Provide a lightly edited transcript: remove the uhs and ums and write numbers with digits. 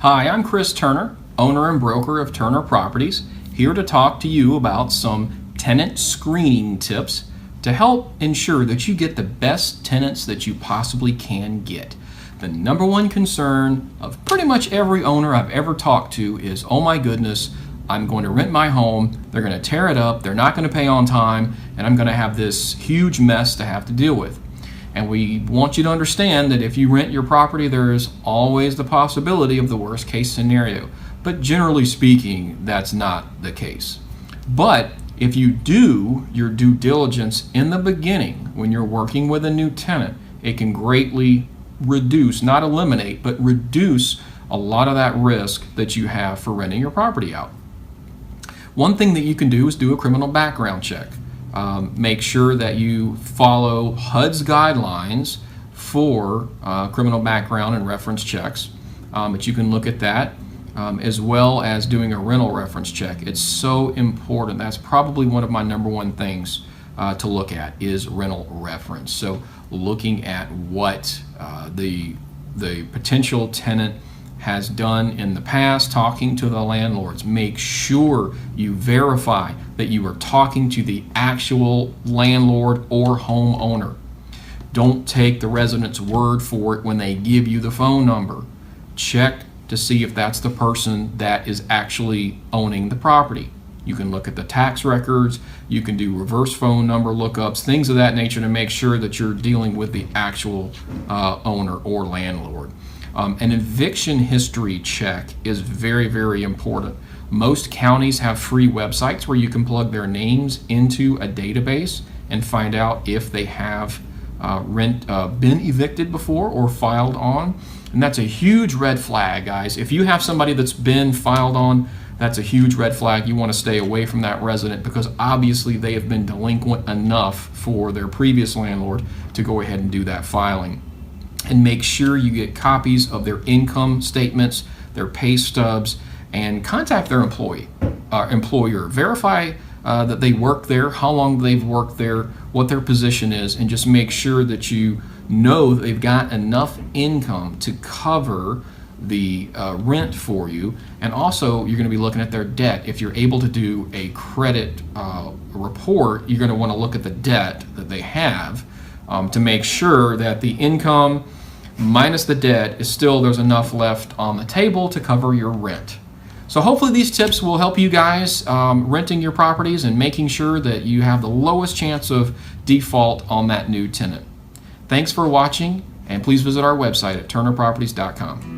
Hi, I'm Chris Turner, owner and broker of Turner Properties, here to talk to you about some tenant screening tips to help ensure that you get the best tenants that you possibly can get. The number one concern of pretty much every owner I've ever talked to is, oh my goodness, I'm going to rent my home, they're going to tear it up, they're not going to pay on time, and I'm going to have this huge mess to have to deal with. And we want you to understand that if you rent your property, there is always the possibility of the worst case scenario. But generally speaking, that's not the case. But if you do your due diligence in the beginning when you're working with a new tenant, it can greatly reduce, not eliminate, but reduce a lot of that risk that you have for renting your property out. One thing that you can do is do a criminal background check. Make sure that you follow HUD's guidelines for criminal background and reference checks. But you can look at that as well as doing a rental reference check. It's so important. That's probably one of my number one things to look at is rental reference. So looking at what the potential tenant has done in the past, talking to the landlords. Make sure you verify that you are talking to the actual landlord or homeowner. Don't take the resident's word for it when they give you the phone number. Check to see if that's the person that is actually owning the property. You can look at the tax records, you can do reverse phone number lookups, things of that nature to make sure that you're dealing with the actual owner or landlord. An eviction history check is very, very important. Most counties have free websites where you can plug their names into a database and find out if they have been evicted before or filed on. And that's a huge red flag, guys. If you have somebody that's been filed on, that's a huge red flag. You want to stay away from that resident because obviously they have been delinquent enough for their previous landlord to go ahead and do that filing. And make sure you get copies of their income statements, their pay stubs, and contact their employer. Verify that they work there, how long they've worked there, what their position is, and just make sure that you know that they've got enough income to cover the rent for you. And also you're going to be looking at their debt. If you're able to do a credit report, you're going to want to look at the debt that they have to make sure that the income minus the debt is still, there's enough left on the table to cover your rent. So hopefully these tips will help you guys renting your properties and making sure that you have the lowest chance of default on that new tenant. Thanks for watching, and please visit our website at turnerproperties.com.